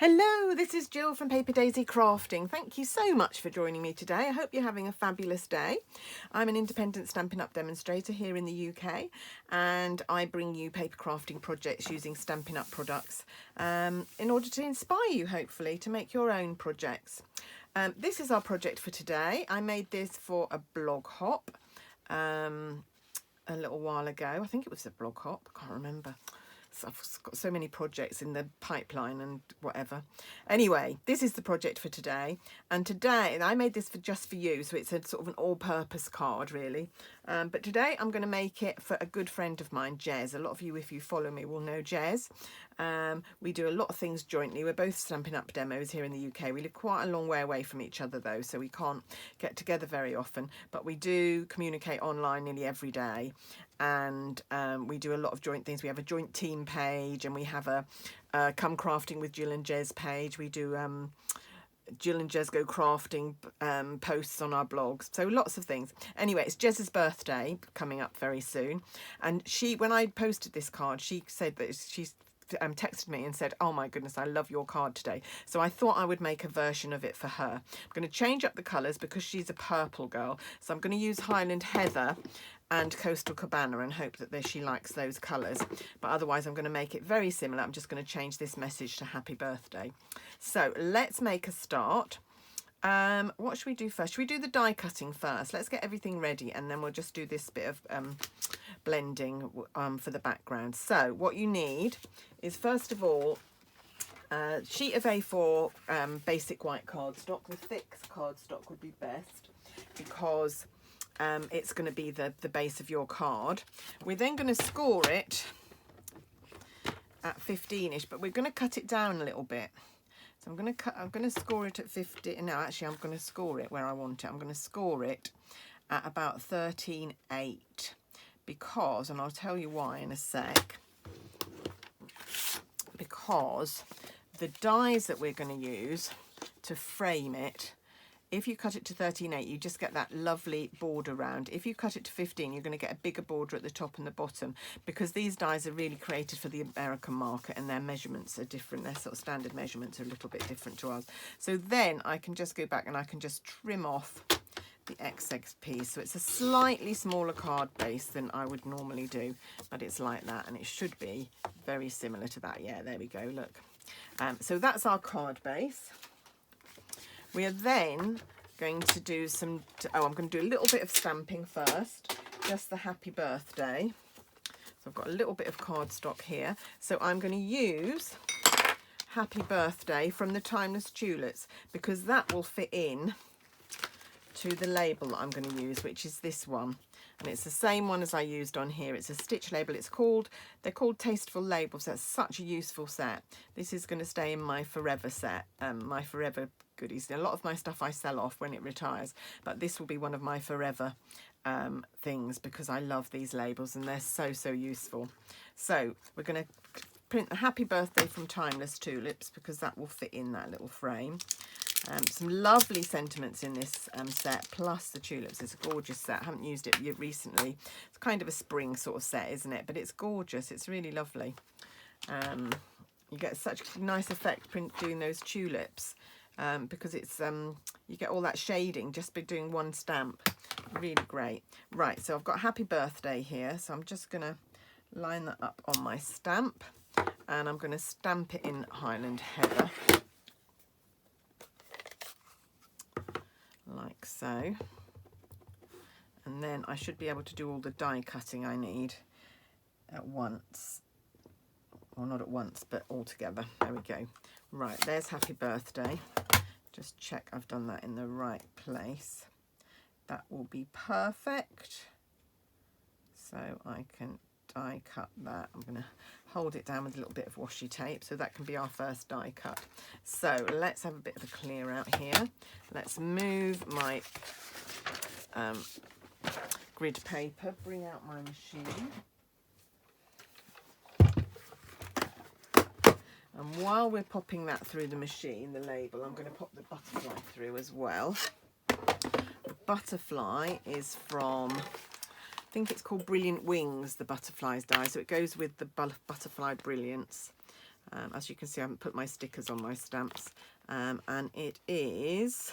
Hello, this is Jill from Paper Daisy Crafting. Thank you so much for joining me today. I hope you're having a fabulous day. I'm an independent Stampin' Up demonstrator here in the UK, and I bring you paper crafting projects using Stampin' Up products in order to inspire you, hopefully, to make your own projects. This is our project for today. I made this for a blog hop a little while ago. I think it was a blog hop, I can't remember. So I've got so many projects in the pipeline and whatever. Anyway, this is the project for today. And today, I made this just for you. So it's a sort of an all-purpose card, really. But today I'm going to make it for a good friend of mine, Jez. A lot of you, if you follow me, will know Jez. We do a lot of things jointly. We're both Stampin' Up demos here in the UK. We live quite a long way away from each other, though, so we can't get together very often. But we do communicate online nearly every day. And we do a lot of joint things. We have a joint team page, and we have a Come Crafting with Jill and Jez page. We do Jill and Jez Go Crafting posts on our blogs. So lots of things. Anyway, it's Jez's birthday coming up very soon. And when I posted this card, she said that she's texted me and said, oh my goodness, I love your card today. So I thought I would make a version of it for her. I'm going to change up the colours because she's a purple girl. So I'm going to use Highland Heather and Coastal Cabana and hope that she likes those colours. But otherwise I'm going to make it very similar. I'm just going to change this message to happy birthday. So let's make a start. What should we do first? Should we do the die cutting first? Let's get everything ready and then we'll just do this bit of blending for the background. So what you need is, first of all, a sheet of A4 basic white cardstock. The thick cardstock would be best because it's going to be the base of your card. We're then going to score it at 15ish, but we're going to cut it down a little bit. So I'm going to score it at 50. No, actually, I'm going to score it where I want it. I'm going to score it at about 13.8 because, and I'll tell you why in a sec, because the dies that we're going to use to frame it, if you cut it to 13.8, you just get that lovely border round. If you cut it to 15, you're going to get a bigger border at the top and the bottom because these dies are really created for the American market and their measurements are different. Their sort of standard measurements are a little bit different to ours. So then I can just go back and I can just trim off the excess piece. So it's a slightly smaller card base than I would normally do, but it's like that and it should be very similar to that. Yeah, there we go, look. So that's our card base. We are then going to do I'm going to do a little bit of stamping first, just the happy birthday. So I've got a little bit of cardstock here. So I'm going to use happy birthday from the Timeless Tulips because that will fit in to the label that I'm going to use, which is this one. And it's the same one as I used on here. It's a stitch label. They're called Tasteful Labels. That's such a useful set. This is going to stay in my forever set, my forever goodies. A lot of my stuff I sell off when it retires, but this will be one of my forever things because I love these labels and they're so useful. So we're going to print the happy birthday from Timeless Tulips because that will fit in that little frame. Some lovely sentiments in this set, plus the tulips. It's a gorgeous set. I haven't used it recently. It's kind of a spring sort of set, isn't it? But it's gorgeous. It's really lovely. You get such a nice effect doing those tulips because it's you get all that shading just by doing one stamp. Really great. Right, so I've got happy birthday here. So I'm just going to line that up on my stamp and I'm going to stamp it in Highland Heather. Like so, and then I should be able to do all the die cutting I need at once, or not at once but all together. There we go. Right, there's happy birthday. Just check I've done that in the right place. That will be perfect. So I can die cut that. I'm going to hold it down with a little bit of washi tape so that can be our first die cut. So let's have a bit of a clear out here. Let's move my grid paper, bring out my machine. And while we're popping that through the machine, the label, I'm going to pop the butterfly through as well. The butterfly is from, I think it's called Brilliant Wings, the butterflies die, so it goes with the butterfly brilliance. As you can see, I haven't put my stickers on my stamps. And it is,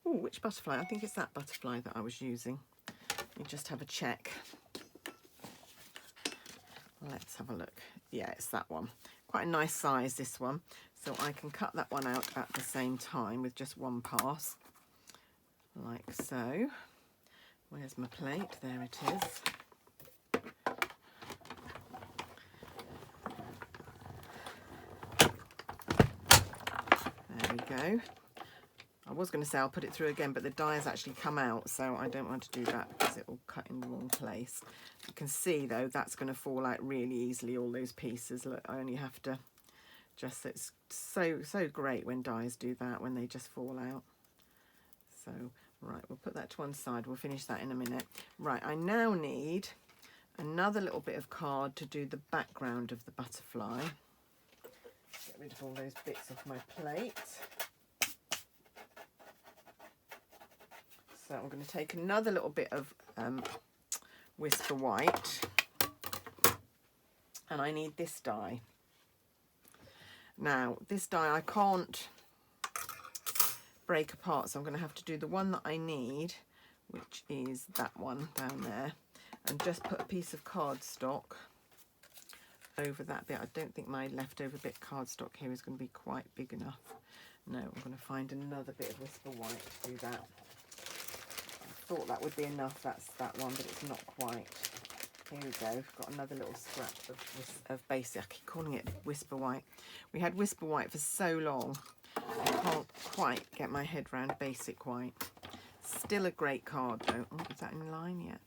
oh, which butterfly? I think it's that butterfly that I was using. Let me just have a check. Let's have a look. Yeah, it's that one. Quite a nice size, this one. So I can cut that one out at the same time with just one pass, like so. Where's my plate? There it is. There we go. I was going to say I'll put it through again, but the die has actually come out, so I don't want to do that because it will cut in the wrong place. You can see though that's going to fall out really easily, all those pieces. Look, I only have to just, it's so great when dies do that, when they just fall out. So right, we'll put that to one side, we'll finish that in a minute. Right, I now need another little bit of card to do the background of the butterfly. Get rid of all those bits off my plate. So I'm going to take another little bit of Whisper White, and I need this die. Now this die I can't break apart, so I'm going to have to do the one that I need, which is that one down there, and just put a piece of cardstock over that bit. I don't think my leftover bit cardstock here is going to be quite big enough. No, I'm going to find another bit of Whisper White to do that. I thought that would be enough, that's that one, but it's not quite. Here we go, got another little scrap of basic. I keep calling it Whisper White. We had Whisper White for so long, I can't quite get my head round Basic White. Still a great card though. Oh, is that in line yet?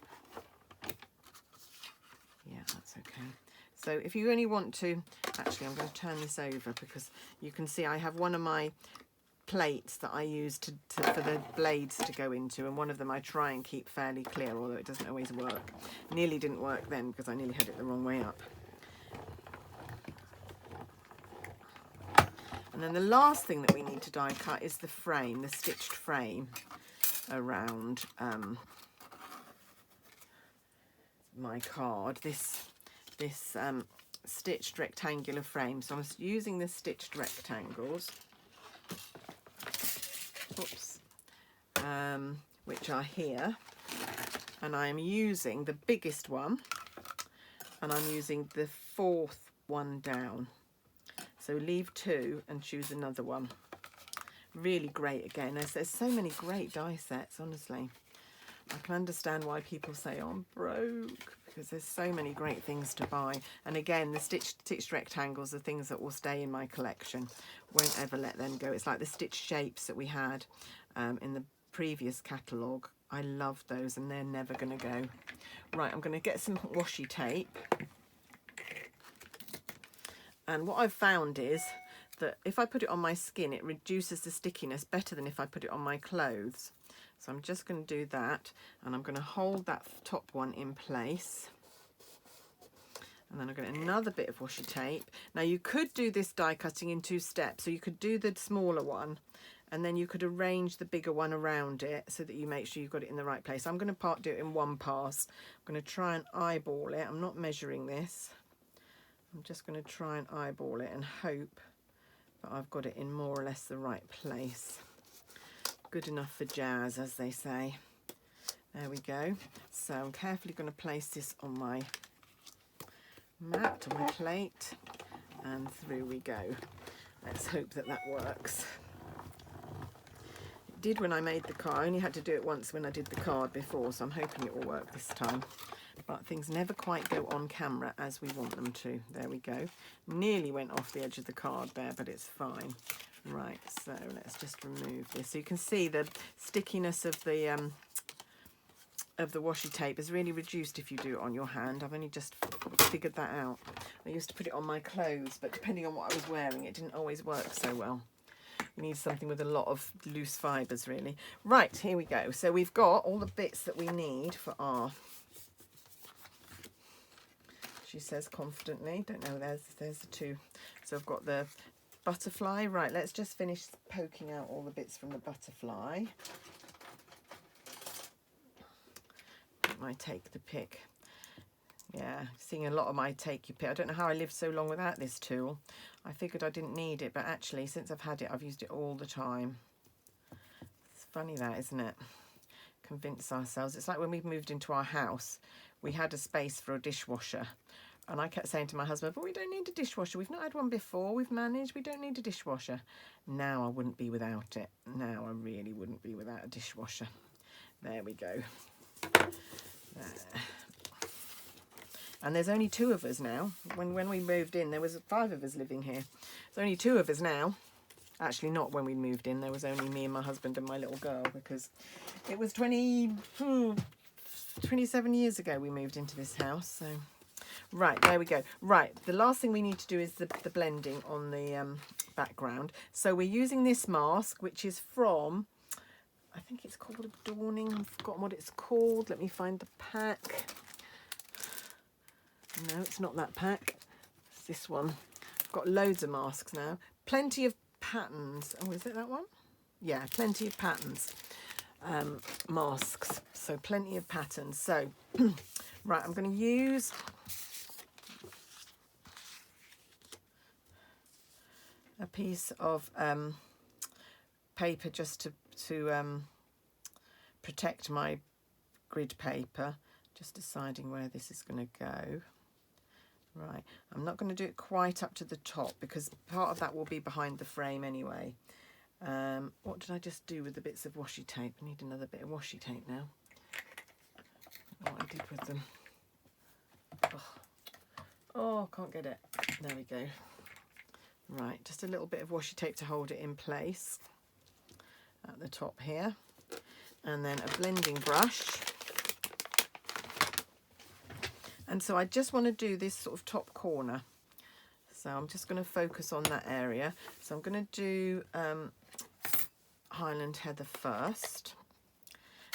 Yeah, that's okay. So if you only want to, actually I'm going to turn this over because you can see I have one of my plates that I use for the blades to go into, and one of them I try and keep fairly clear, although it doesn't always work. Nearly didn't work then because I nearly had it the wrong way up. And then the last thing that we need to die cut is the frame, the stitched frame around my card. This stitched rectangular frame. So I'm using the stitched rectangles, oops, which are here, and I am using the biggest one, and I'm using the fourth one down. So leave two and choose another one. Really great again. There's so many great die sets, honestly. I can understand why people say, oh, I'm broke, because there's so many great things to buy. And again, the stitched rectangles are things that will stay in my collection. Won't ever let them go. It's like the stitched shapes that we had in the previous catalogue. I love those and they're never going to go. Right, I'm going to get some washi tape. And what I've found is that if I put it on my skin, it reduces the stickiness better than if I put it on my clothes. So I'm just going to do that, and I'm going to hold that top one in place. And then I've got another bit of washi tape. Now you could do this die cutting in 2 steps. So you could do the smaller one, and then you could arrange the bigger one around it so that you make sure you've got it in the right place. I'm going to do it in one pass. I'm going to try and eyeball it. I'm not measuring this. I'm just going to try and eyeball it and hope that I've got it in more or less the right place. Good enough for jazz, as they say. There we go. So I'm carefully going to place this on my mat, on my plate, and through we go. Let's hope that that works. It did when I made the card. I only had to do it once when I did the card before, so I'm hoping it will work this time. But things never quite go on camera as we want them to. There we go. Nearly went off the edge of the card there, but it's fine. Right, so let's just remove this. So you can see the stickiness of the washi tape is really reduced if you do it on your hand. I've only just figured that out. I used to put it on my clothes, but depending on what I was wearing, it didn't always work so well. You need something with a lot of loose fibres, really. Right, here we go. So we've got all the bits that we need for our... She says confidently, don't know, there's the 2. So I've got the butterfly. Right, let's just finish poking out all the bits from the butterfly. I might take the pick. Yeah, seeing a lot of my Take Your Pick. I don't know how I lived so long without this tool. I figured I didn't need it, but actually since I've had it, I've used it all the time. It's funny that, isn't it? Convince ourselves. It's like when we moved into our house, we had a space for a dishwasher. And I kept saying to my husband, but we don't need a dishwasher. We've not had one before. We've managed. We don't need a dishwasher. Now I wouldn't be without it. Now I really wouldn't be without a dishwasher. There we go. There. And there's only 2 of us now. When we moved in, there was 5 of us living here. There's only 2 of us now. Actually, not when we moved in. There was only me and my husband and my little girl, because it was 27 years ago we moved into this house. So, right, there we go. Right, the last thing we need to do is the blending on the background. So we're using this mask, which is from, I think it's called Adorning. I've forgotten what it's called. Let me find the pack. No, it's not that pack. It's this one. I've got loads of masks now. Plenty of patterns. Oh, is it that one? Yeah, plenty of patterns. Masks. So plenty of patterns. So, right, I'm going to use a piece of paper just to protect my grid paper. Just deciding where this is going to go. Right, I'm not going to do it quite up to the top because part of that will be behind the frame anyway. What did I just do with the bits of washi tape? I need another bit of washi tape now. What I did with them. Oh, can't get it. There we go. Right, just a little bit of washi tape to hold it in place at the top here. And then a blending brush. And so I just want to do this sort of top corner. So I'm just going to focus on that area. So I'm going to do Highland Heather first.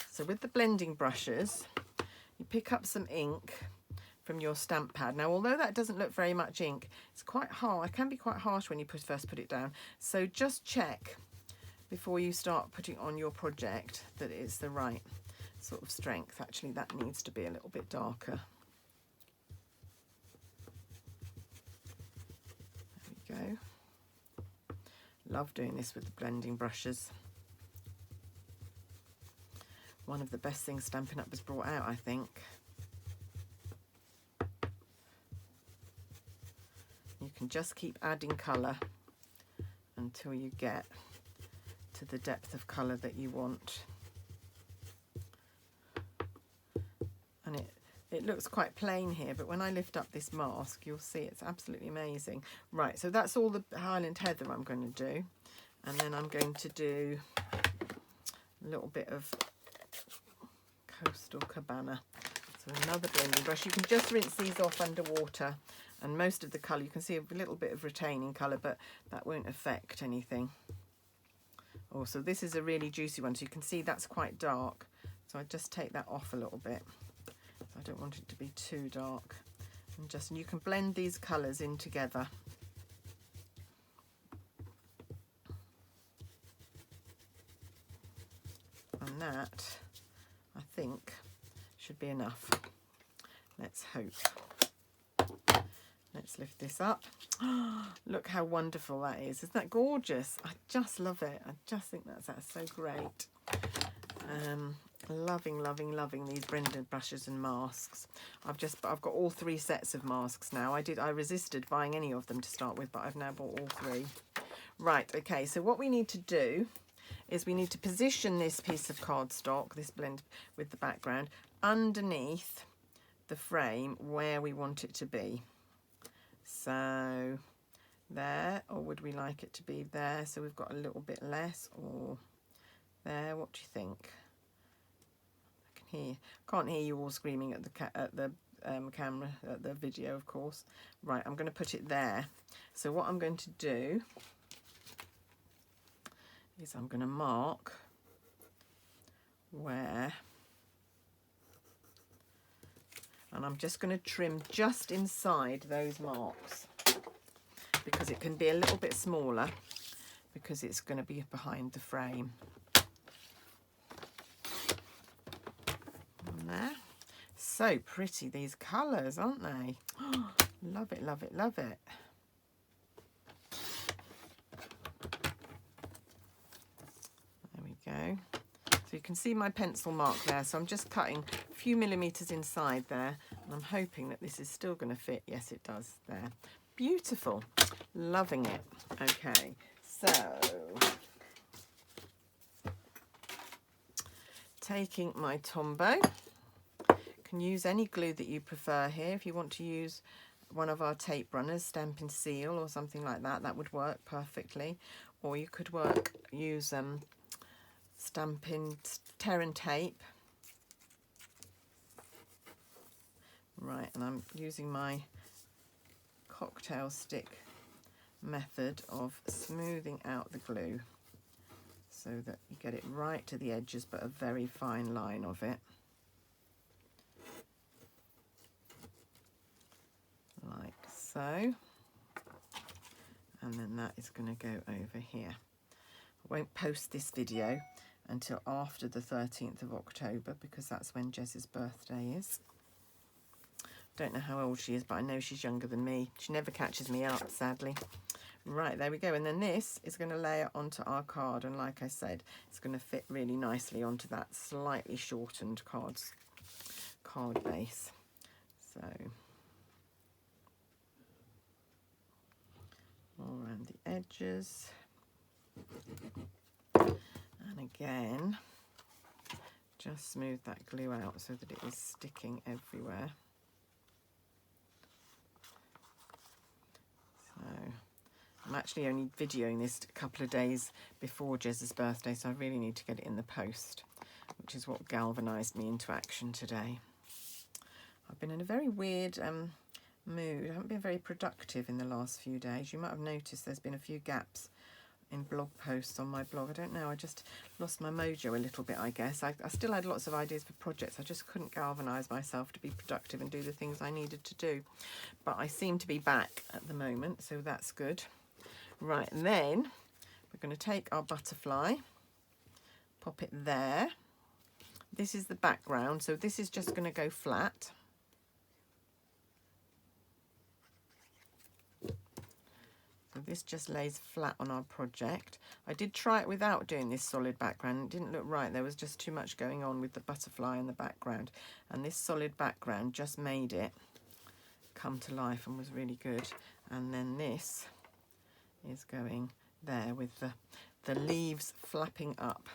So with the blending brushes, you pick up some ink from your stamp pad. Now, although that doesn't look very much ink, it's quite hard. It can be quite harsh when you first put it down. So just check before you start putting on your project that it's the right sort of strength. Actually, that needs to be a little bit darker. Go. Love doing this with the blending brushes. One of the best things Stampin' Up has brought out, I think. You can just keep adding colour until you get to the depth of colour that you want. And it looks quite plain here, but when I lift up this mask, you'll see it's absolutely amazing. Right, so that's all the Highland Heather I'm going to do. And then I'm going to do a little bit of Coastal Cabana. So another blending brush. You can just rinse these off underwater. And most of the colour, you can see a little bit of retaining colour, but that won't affect anything. Oh, so this is a really juicy one. So you can see that's quite dark. So I just take that off a little bit. I don't want it to be too dark. And you can blend these colours in together. And that, I think, should be enough. Let's hope. Let's lift this up. Look how wonderful that is. Isn't that gorgeous? I just love it. I just think that's so great. Loving, loving, loving these blending brushes and masks. I've got all 3 sets of masks now. I resisted buying any of them to start with, but I've now bought all 3. Right, okay, so what we need to do is we need to position this piece of cardstock, this blend with the background, underneath the frame where we want it to be. So there, or would we like it to be there? So we've got a little bit less, or there. What do you think? Can't hear you all screaming at the camera, at the video, of course. Right, I'm going to put it there. So what I'm going to do is I'm going to mark where, and I'm just going to trim just inside those marks because it can be a little bit smaller because it's going to be behind the frame. There. So pretty, these colours, aren't they? Love it, love it, love it. There we go. So you can see my pencil mark there, so I'm just cutting a few millimetres inside there, and I'm hoping that this is still going to fit. Yes, it does there. Beautiful. Loving it. Okay, so taking my Tombow. Can use any glue that you prefer here. If you want to use one of our tape runners, Stampin' Seal or something like that, that would work perfectly. Or you could use Stampin' Tear and Tape. Right, and I'm using my cocktail stick method of smoothing out the glue so that you get it right to the edges, but a very fine line of it. Like so. And then that is going to go over here. I won't post this video until after the 13th of October because that's when Jez's birthday is. Don't know how old she is, but I know she's younger than me. She never catches me up, sadly. Right, there we go. And then this is going to layer onto our card, and like I said, it's going to fit really nicely onto that slightly shortened card base. So all around the edges. And again, just smooth that glue out so that it is sticking everywhere. So I'm actually only videoing this a couple of days before Jez's birthday, so I really need to get it in the post, which is what galvanised me into action today. I've been in a very weird mood. I haven't been very productive in the last few days. You might have noticed there's been a few gaps in blog posts on my blog. I don't know, I just lost my mojo a little bit, I guess. I still had lots of ideas for projects. I just couldn't galvanise myself to be productive and do the things I needed to do. But I seem to be back at the moment, so that's good. Right, and then we're going to take our butterfly, pop it there. This is the background, so this is just going to go flat. So this just lays flat on our project. I did try it without doing this solid background. It didn't look right. There was just too much going on with the butterfly in the background. And this solid background just made it come to life and was really good. And then this is going there with the leaves flapping up.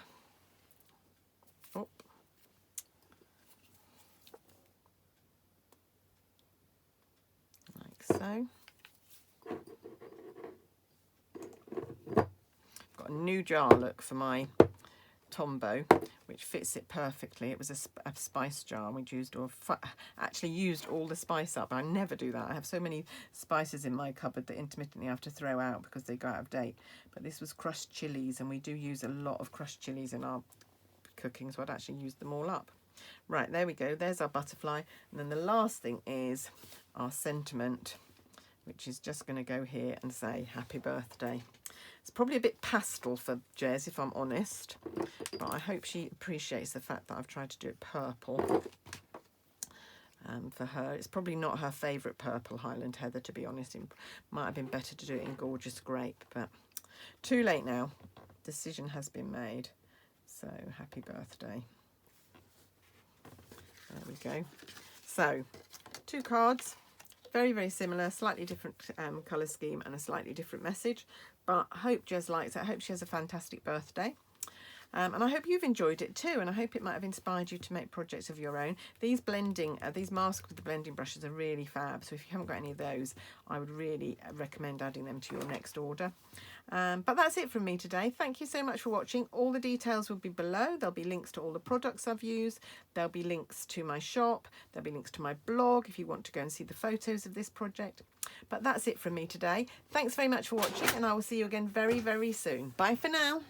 Oh. Like so. Got a new jar look for my Tombow, which fits it perfectly. It was a spice jar. We'd actually used all the spice up. I never do that. I have so many spices in my cupboard that intermittently I have to throw out because they go out of date. But this was crushed chilies, and we do use a lot of crushed chilies in our cooking, so I'd actually used them all up. Right, there we go. There's our butterfly. And then the last thing is our sentiment, which is just going to go here and say happy birthday. It's probably a bit pastel for Jez, if I'm honest, but I hope she appreciates the fact that I've tried to do it purple for her. It's probably not her favourite purple, Highland Heather, to be honest. It might have been better to do it in Gorgeous Grape, but too late now. Decision has been made. So happy birthday. There we go. So 2 cards. Very, very similar, slightly different colour scheme and a slightly different message. But I hope Jez likes it. I hope she has a fantastic birthday. And I hope you've enjoyed it too. And I hope it might have inspired you to make projects of your own. These these masks with the blending brushes are really fab. So if you haven't got any of those, I would really recommend adding them to your next order. But that's it from me today. Thank you so much for watching. All the details will be below. There'll be links to all the products I've used. There'll be links to my shop. There'll be links to my blog if you want to go and see the photos of this project. But that's it from me today. Thanks very much for watching, and I will see you again very, very soon. Bye for now.